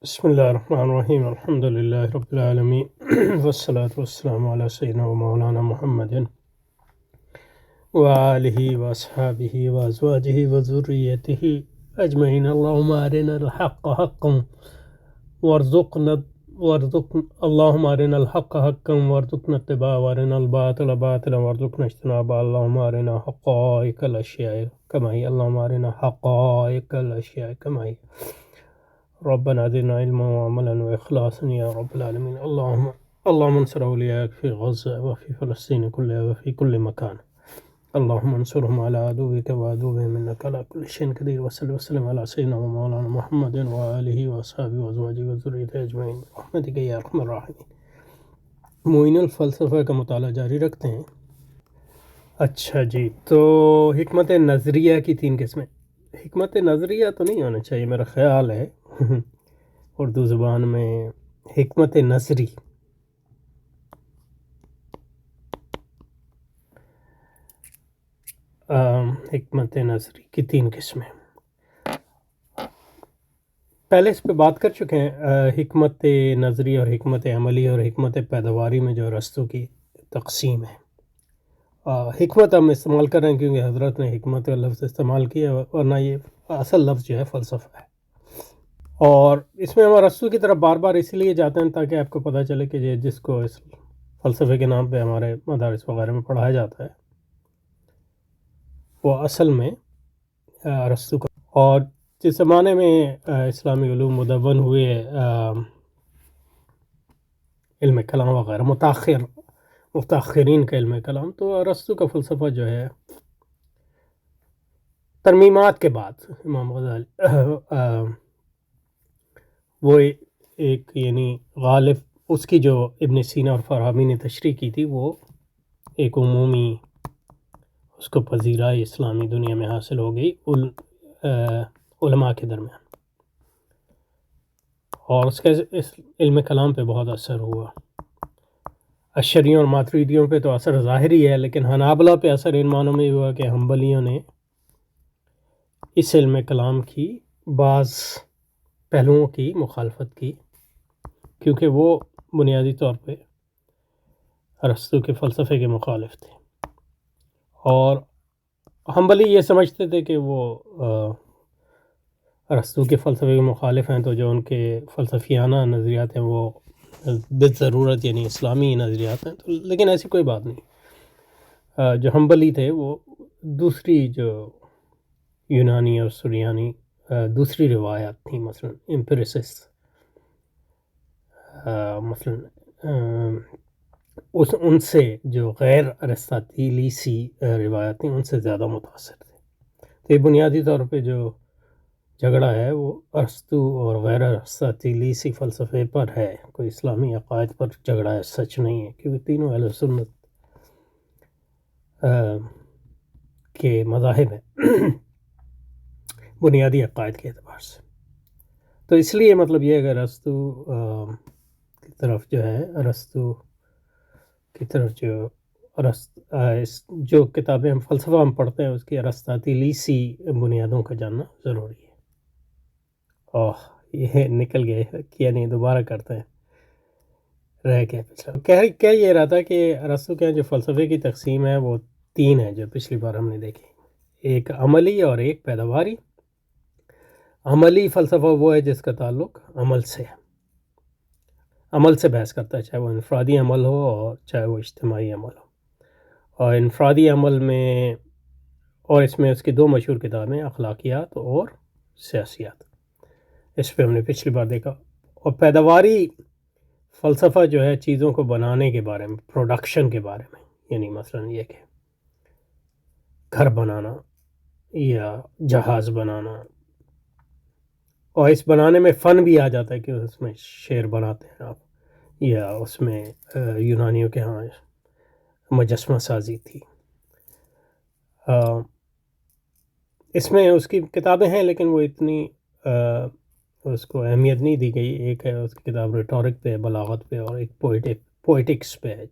بسم اللہ الرحمن الرحیم الحمد للہ رب العالمین والصلاة والسلام علی سیدنا و مولانا محمد وآلہ واصحابہ وازواجہ وذریتہ اجمعین اللہم ارنا الحق حقا اللہم ارنا الحق حقا وارزقنا اتباعہ وارنا الباطل باطلا وارزقنا اجتنابہ اللہم ارنا حقائق الاشیاء کما ہی اللہم ارنا حقائق الاشیاء کما ہی ربنا زدنا علما وعملا واخلاصا یا رب العالمین اللهم انصر اولیاءک فی غزہ وفی فلسطین کلها وفی کل مکان اللهم انصرهم على عدوك وعدوهم انك على كل شيء قدير وصلی وسلم على سيدنا ومولانا محمد وآلہ واصحابہ وازواجہ وذریتہ اجمعین برحمتک یا ارحم الراحمین۔ معین الفلسفہ کا مطالعہ جاری رکھتے ہیں۔ اچھا جی، تو حکمت نظریہ کی 3 قسمیں۔ حکمت نظریہ تو نہیں ہونا چاہیے، میرا خیال ہے اردو زبان میں حکمت نظری۔ حکمت نظری کی 3 قسمیں پہلے اس پہ بات کر چکے ہیں۔ حکمت نظری اور حکمت عملی اور حکمت پیداواری میں جو ارسطو کی تقسیم ہے۔ حکمت ہم استعمال کر رہے ہیں کیونکہ حضرت نے حکمت کا لفظ استعمال کیا، ورنہ یہ اصل لفظ جو ہے فلسفہ ہے۔ اور اس میں ہم ارسطو کی طرف بار بار اسی لیے جاتے ہیں تاکہ آپ کو پتہ چلے کہ جس کو اس فلسفے کے نام پہ ہمارے مدارس وغیرہ میں پڑھایا جاتا ہے وہ اصل میں ارسطو کا۔ اور جس زمانے میں اسلامی علوم مدون ہوئے، علم کلام وغیرہ متاخرین کا علم کلام، تو ارسطو کا فلسفہ جو ہے ترمیمات کے بعد امام غزالی وہ ایک یعنی غالب اس کی جو ابن سینا اور فارابی نے تشریح کی تھی وہ ایک عمومی اس کو پذیرائی اسلامی دنیا میں حاصل ہو گئی علماء کے درمیان، اور اس کے اس علم کلام پہ بہت اثر ہوا۔ اشعریوں اور ماتریدیوں پہ تو اثر ظاہری ہے، لیکن حنابلہ پہ اثر ان معنوں میں ہوا کہ حنبلیوں نے اس علم کلام کی بعض پہلوؤں کی مخالفت کی، کیونکہ وہ بنیادی طور پہ ارسطو کے فلسفے کے مخالف تھے، اور حنبلی یہ سمجھتے تھے کہ وہ ارسطو کے فلسفے کے مخالف ہیں، تو جو ان کے فلسفیانہ نظریات ہیں وہ بالضرورت یعنی اسلامی نظریات ہیں، لیکن ایسی کوئی بات نہیں۔ جو حنبلی تھے وہ دوسری جو یونانی اور سریانی دوسری روایات تھیں، مثلا امپیریسس، مثلا ان سے جو غیر ارسطاطیلیسی روایات تھیں ان سے زیادہ متاثر تھے۔ تو یہ بنیادی طور پہ جو جھگڑا ہے وہ ارسطو اور غیر ارسطاطیلیسی فلسفے پر ہے، کوئی اسلامی عقائد پر جھگڑا ہے، سچ نہیں ہے، کیونکہ تینوں اہل سنت کے مذاہب ہیں بنیادی عقائد کے اعتبار سے۔ تو اس لیے مطلب یہ اگر ارسطو کی طرف جو ہے، ارسطو کی طرف جو کتابیں ہم فلسفہ ہم پڑھتے ہیں اس کی ارسطاطیلیسی بنیادوں کا جاننا ضروری ہے۔ یہ نکل گئے، کیا نہیں، دوبارہ کرتے ہیں، رہ گیا پچھلا۔ کہہ یہ رہا تھا کہ ارسطو کے جو فلسفے کی تقسیم ہے وہ 3 ہے جو پچھلی بار ہم نے دیکھی، ایک عملی اور ایک پیداواری۔ عملی فلسفہ وہ ہے جس کا تعلق عمل سے ہے، عمل سے بحث کرتا ہے، چاہے وہ انفرادی عمل ہو اور چاہے وہ اجتماعی عمل ہو۔ اور انفرادی عمل میں، اور اس میں اس کی 2 مشہور کتابیں، اخلاقیات اور سیاسیات، اس پہ ہم نے پچھلی بار دیکھا۔ اور پیداواری فلسفہ جو ہے چیزوں کو بنانے کے بارے میں، پروڈکشن کے بارے میں، یعنی مثلا یہ کہ گھر بنانا یا جہاز بنانا، اور اس بنانے میں فن بھی آ جاتا ہے کہ اس میں شعر بناتے ہیں آپ، یا اس میں یونانیوں کے ہاں مجسمہ سازی تھی۔ اس میں اس کی کتابیں ہیں لیکن وہ اتنی اس کو اہمیت نہیں دی گئی۔ ایک ہے اس کی کتاب ریٹورک پہ، بلاغت پہ، اور ایک پوئٹکس پہ ہے۔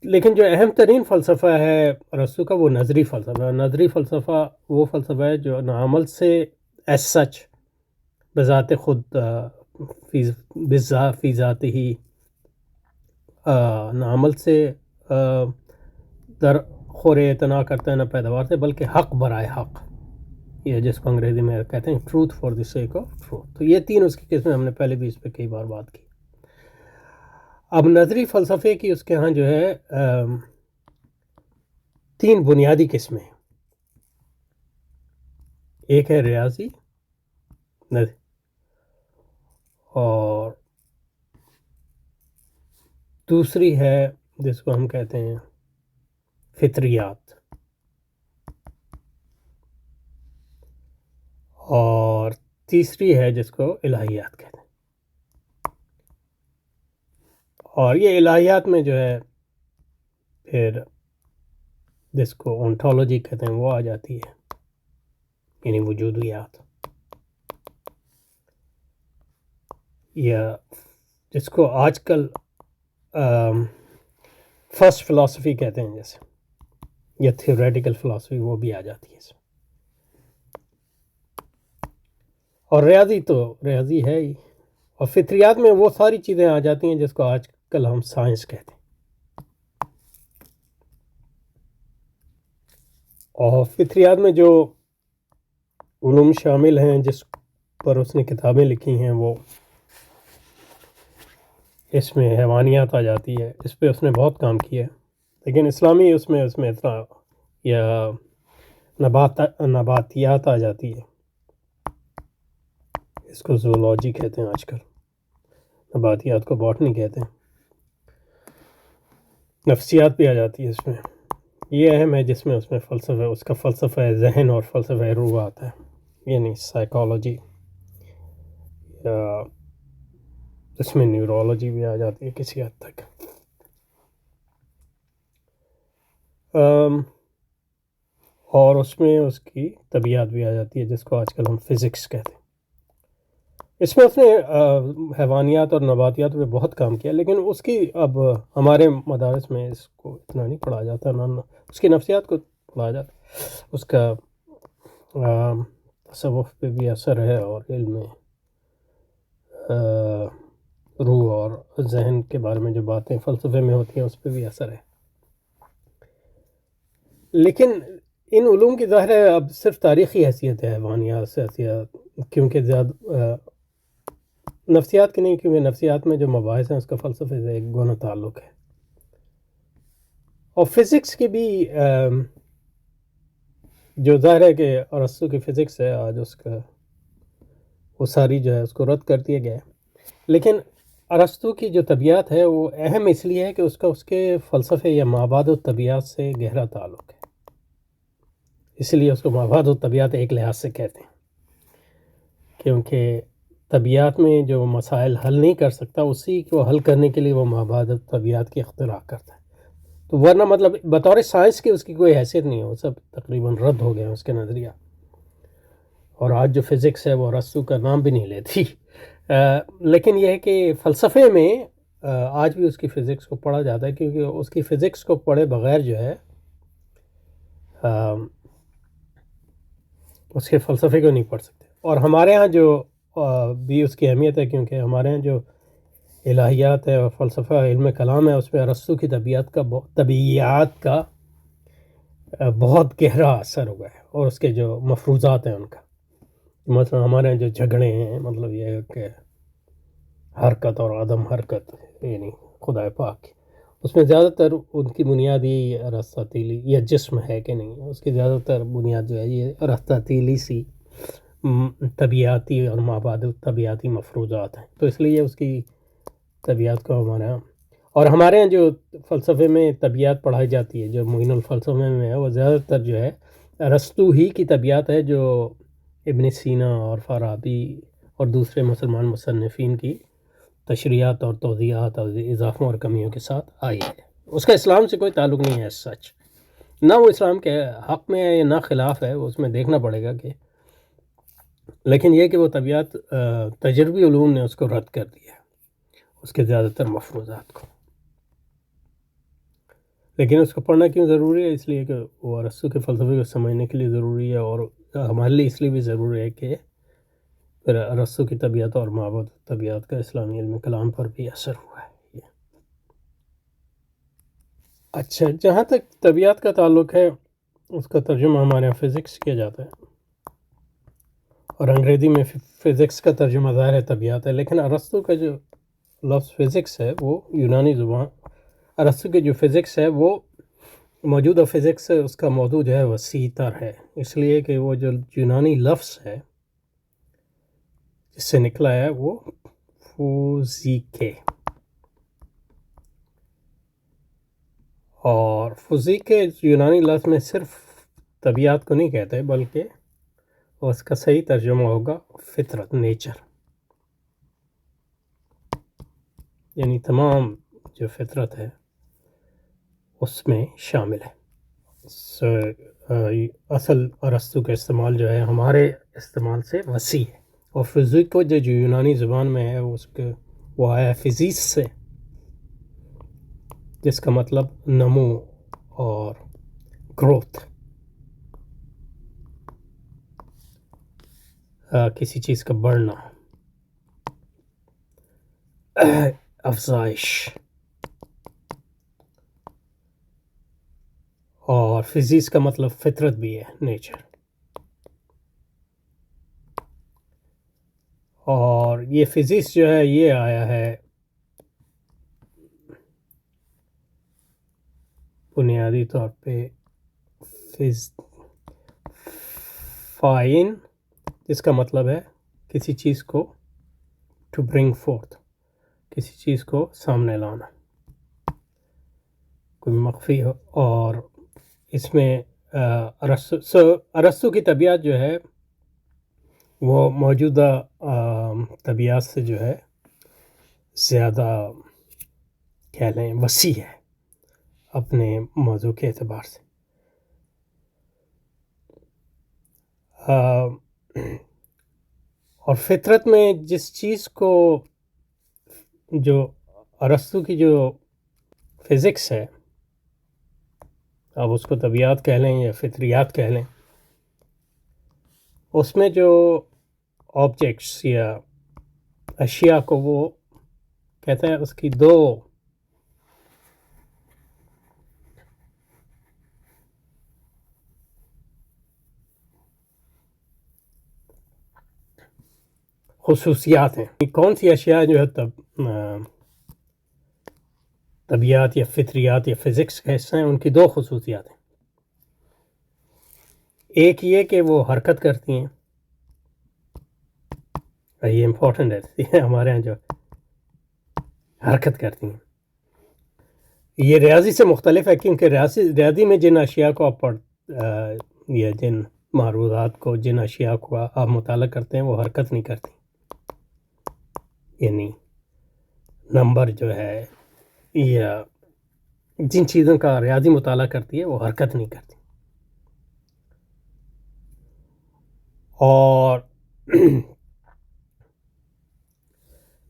لیکن جو اہم ترین فلسفہ ہے ارسطو کا وہ نظری فلسفہ ہے۔ نظری فلسفہ وہ فلسفہ ہے جو نہ عمل سے ایز سچ بذات خود فی ذات ہی نہ عمل سے در خور اعتنا کرتا ہے نہ پیداوار سے، بلکہ حق برائے حق، یہ جس کو انگریزی میں کہتے ہیں truth for the sake of truth. تو یہ تین اس کی قسمیں، ہم نے پہلے بھی اس پہ کئی بار بات کی. اب نظری فلسفے کی اس کے ہاں جو ہے تین بنیادی قسمیں، ایک ہے ریاضی اور دوسری ہے جس کو ہم کہتے ہیں فطریات، اور تیسری ہے جس کو الہیات کہتے ہیں. اور یہ الہیات میں جو ہے پھر جس کو اونٹولوجی کہتے ہیں وہ آ جاتی ہے، یعنی وجودیات، یا جس کو آج کل فرسٹ فلاسفی کہتے ہیں جیسے، یا تھیوریٹیکل فلاسفی، وہ بھی آ جاتی ہے اس میں. اور ریاضی تو ریاضی ہے ہی، اور فطریات میں وہ ساری چیزیں آ جاتی ہیں جس کو آج کل ہم سائنس کہتے ہیں. اور فطریات میں جو علوم شامل ہیں جس پر اس نے کتابیں لکھی ہیں، وہ اس میں حیوانیات آ جاتی ہے، اس پہ اس نے بہت کام کیا ہے. لیکن اسلامی اس میں اتنا، یا نباتیات آ جاتی ہے، اس کو زوولوجی کہتے ہیں آج کل، نباتیات کو باٹنی کہتے ہیں. نفسیات بھی آ جاتی ہے اس میں. یہ اہم ہے جس میں اس میں فلسفہ، اس کا فلسفہ ذہن اور فلسفہ روح آتا ہے، یعنی سائیکالوجی، یا اس میں نیورولوجی بھی آ جاتی ہے کسی حد تک. اور اس میں اس کی طبیعت بھی آ جاتی ہے جس کو آج کل ہم فزکس کہتے ہیں. اس میں اس نے حیوانیات اور نباتیات پہ بہت کام کیا، لیکن اس کی اب ہمارے مدارس میں اس کو اتنا نہیں پڑھا جاتا، نہ اس کی نفسیات کو پڑھا جاتا. اس کا تصوف پہ بھی اثر ہے، اور علم روح اور ذہن کے بارے میں جو باتیں فلسفے میں ہوتی ہیں اس پہ بھی اثر ہے. لیکن ان علوم کی ظاہر ہے اب صرف تاریخی حیثیت ہے، حیوانیات سے حیثیت، کیونکہ زیادہ نفسیات کی نہیں، کیونکہ نفسیات میں جو مباحث ہیں اس کا فلسفے سے ایک گونا تعلق ہے. اور فزکس کی بھی جو ظاہر ہے کہ ارسطو کی فزکس ہے آج، اس کا وہ ساری جو ہے اس کو رد کر دیا گیا ہے. لیکن ارسطو کی جو طبیعت ہے وہ اہم اس لیے ہے کہ اس کا اس کے فلسفے یا مابعد الطبیعت سے گہرا تعلق ہے، اس لیے اس کو مابعد الطبیعت ایک لحاظ سے کہتے ہیں، کیونکہ طبیعت میں جو مسائل حل نہیں کر سکتا اسی کو حل کرنے کے لیے وہ مابعد الطبیعت کی اختراع کرتا ہے. تو ورنہ مطلب بطور سائنس کی اس کی کوئی حیثیت نہیں ہے، وہ سب تقریباً رد ہو گئے ہیں اس کے نظریہ. اور آج جو فزکس ہے وہ ارسطو کا نام بھی نہیں لیتی. لیکن یہ ہے کہ فلسفے میں آج بھی اس کی فزکس کو پڑھا جاتا ہے، کیونکہ اس کی فزکس کو پڑھے بغیر جو ہے اس کے فلسفے کو نہیں پڑھ سکتے. اور ہمارے ہاں جو بھی اس کی اہمیت ہے، کیونکہ ہمارے ہاں جو الہیات ہے اور فلسفہ علم کلام ہے، اس میں ارسطو کی طبیعیات کا بہت گہرا اثر ہوا ہے، اور اس کے جو مفروضات ہیں ان کا. مثلا ہمارے یہاں جو جھگڑے ہیں، مطلب یہ ہے کہ حرکت اور عدم حرکت، یعنی خدا پاک، اس میں زیادہ تر ان کی بنیادی ارسطاطیلی، یا جسم ہے کہ نہیں، اس کی زیادہ تر بنیاد جو ہے یہ ارسطاطیلی سی طبیعاتی اور مابعد طبیعاتی مفروضات ہیں. تو اس لیے اس کی طبیعت کو ہمارے یہاں، اور ہمارے یہاں جو فلسفے میں طبیعت پڑھائی جاتی ہے، جو معین الفلسفے میں ہے، وہ زیادہ تر جو ہے ارسطو ہی کی طبیعت ہے، جو ابن سینا اور فارابی اور دوسرے مسلمان مصنفین کی تشریحات اور توضیحات اور اضافوں اور کمیوں کے ساتھ آئی ہے. اس کا اسلام سے کوئی تعلق نہیں ہے سچ، نہ وہ اسلام کے حق میں ہے نہ خلاف ہے، اس میں دیکھنا پڑے گا کہ، لیکن یہ کہ وہ طبیعت تجربی علوم نے اس کو رد کر دیا ہے، اس کے زیادہ تر مفروضات کو. لیکن اس کو پڑھنا کیوں ضروری ہے؟ اس لیے کہ وہ ارسطو کے فلسفے کو سمجھنے کے لیے ضروری ہے، اور ہمارے لیے اس لیے بھی ضروری ہے کہ پھر ارسطو کی طبیعت اور معبود طبیعت کا اسلامی علم کلام پر بھی اثر ہوا ہے یہ۔ اچھا، جہاں تک طبیعت کا تعلق ہے اس کا ترجمہ ہمارے یہاں فزکس کیا جاتا ہے، اور انگریزی میں فزکس کا ترجمہ ظاہر ہے طبیعت ہے، لیکن ارسطو کا جو لفظ فزکس ہے وہ یونانی زبان، ارسطو کی جو فزکس ہے وہ موجودہ فزکس ہے، اس کا موضوع جو ہے وسیع تر ہے، اس لیے کہ وہ جو یونانی لفظ ہے جس سے نکلا ہے وہ فوزیکے، اور فزیکے یونانی لفظ میں صرف طبیعت کو نہیں کہتے بلکہ اس کا صحیح ترجمہ ہوگا فطرت، نیچر، یعنی تمام جو فطرت ہے اس میں شامل ہے۔ اصل ارسطو کا استعمال جو ہے ہمارے استعمال سے وسیع ہے، اور فزیکو جو یونانی زبان میں ہے اس کے وہ آیا ہے فزیس سے، جس کا مطلب نمو اور گروتھ، کسی چیز کا بڑھنا، افزائش، اور فزیس کا مطلب فطرت بھی ہے، نیچر۔ اور یہ فزیس جو ہے یہ آیا ہے بنیادی طور پہ فائن، جس کا مطلب ہے کسی چیز کو ٹو برنگ فورتھ، کسی چیز کو سامنے لانا، کوئی مخفی ہو، اور اس میں ارسطو کی طبیعت جو ہے وہ موجودہ طبیعت سے جو ہے زیادہ کہہ لیں وسیع ہے اپنے موضوع کے اعتبار سے۔ اور فطرت میں جس چیز کو جو ارسطو کی جو فزکس ہے، اب اس کو طبیعت کہہ لیں یا فطریات کہہ لیں، اس میں جو آبجیکٹس یا اشیاء کو وہ کہتے ہیں اس کی دو خصوصیات ہیں۔ کون سی اشیاء جو ہے طبیعت یا فطریات یا فزکس کا حصہ ہیں، ان کی دو خصوصیات ہیں۔ ایک یہ کہ وہ حرکت کرتی ہیں، یہ امپورٹنٹ ہے، ہمارے ہاں جو حرکت کرتی ہیں، یہ ریاضی سے مختلف ہے، کیونکہ ریاضی میں جن اشیاء کو آپ یا جن معروضات کو، جن اشیاء کو آپ مطالعہ کرتے ہیں وہ حرکت نہیں کرتی، یعنی نمبر جو ہے یا جن چیزوں کا ریاضی مطالعہ کرتی ہے وہ حرکت نہیں کرتی۔ اور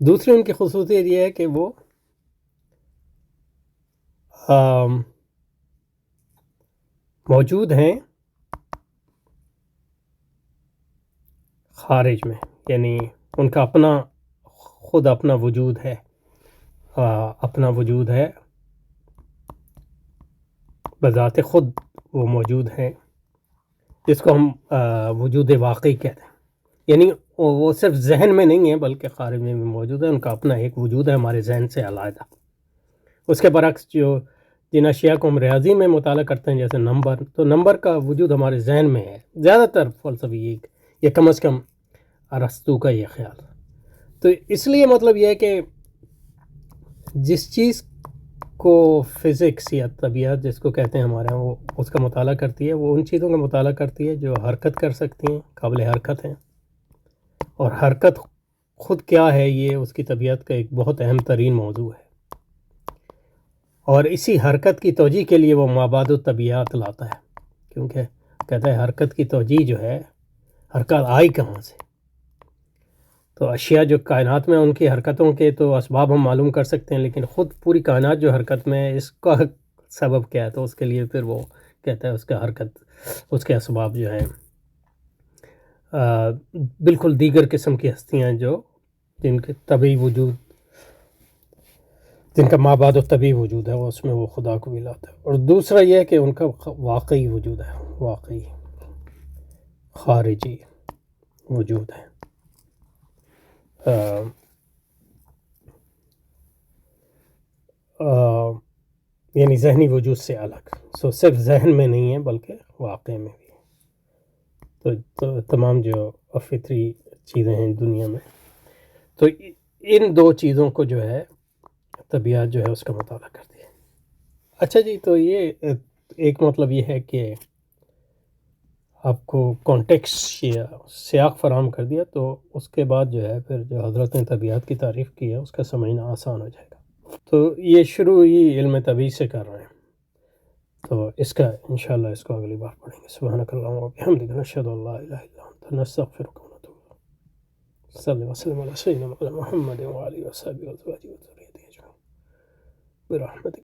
دوسری ان کی خصوصیت یہ ہے کہ وہ موجود ہیں خارج میں، یعنی ان کا اپنا وجود ہے، اپنا وجود ہے، بذات خود وہ موجود ہیں، جس کو ہم وجود واقعی کہتے ہیں، یعنی وہ صرف ذہن میں نہیں ہے بلکہ خارج میں بھی موجود ہے، ان کا اپنا ایک وجود ہے ہمارے ذہن سے علیحدہ۔ اس کے برعکس جن اشیاء کو ہم ریاضی میں مطالعہ کرتے ہیں جیسے نمبر، تو نمبر کا وجود ہمارے ذہن میں ہے، زیادہ تر فلسفی یہ کم از کم ارسطو کا یہ خیال۔ تو اس لیے مطلب یہ ہے کہ جس چیز کو فزکس یا طبیعت جس کو کہتے ہیں ہمارے یہاں، وہ اس کا مطالعہ کرتی ہے، وہ ان چیزوں کا مطالعہ کرتی ہے جو حرکت کر سکتی ہیں، قابل حرکت ہیں، اور حرکت خود کیا ہے یہ اس کی طبیعت کا ایک بہت اہم ترین موضوع ہے، اور اسی حرکت کی توجیہ کے لیے وہ مابعد الطبیعات لاتا ہے، کیونکہ کہتا ہے حرکت کی توجیہ جو ہے، حرکت آئی کہاں سے، تو اشیاء جو کائنات میں ان کی حرکتوں کے تو اسباب ہم معلوم کر سکتے ہیں، لیکن خود پوری کائنات جو حرکت میں ہے اس کا سبب کیا ہے، تو اس کے لیے پھر وہ کہتا ہے اس کا حرکت، اس کے اسباب جو ہیں بالکل دیگر قسم کی ہستیاں جو جن کے طبعی وجود، جن کا مابعد و طبعی وجود ہے، وہ اس میں وہ خدا کو بھی لاتا ہے. اور دوسرا یہ ہے کہ ان کا واقعی وجود ہے، واقعی خارجی وجود ہے، یعنی ذہنی وجود سے الگ. صرف ذہن میں نہیں ہے بلکہ واقع میں بھی. تو تمام جو فطری چیزیں ہیں دنیا میں، تو ان دو چیزوں کو جو ہے طبیعت جو ہے اس کا مطالعہ کرتی ہے. اچھا جی، تو یہ ایک مطلب یہ ہے کہ آپ کو کانٹیکسٹ یا سیاق فراہم کر دیا، تو اس کے بعد جو ہے پھر جو حضرت نے طبیعت کی تعریف کی ہے اس کا سمجھنا آسان ہو جائے گا. تو یہ شروع ہی علم طبیعی سے کر رہے ہیں، تو اس کا انشاءاللہ اس کو اگلی بار پڑھیں گے. سبحانک اللہم و بحمدک، نشہد ان لا الہ الا انت، نستغفرک ونتوب الیک. صلی اللہ وسلم علی سیدنا محمد وعلی آلہ وصحبہ وذریته اجمعین برحمتک.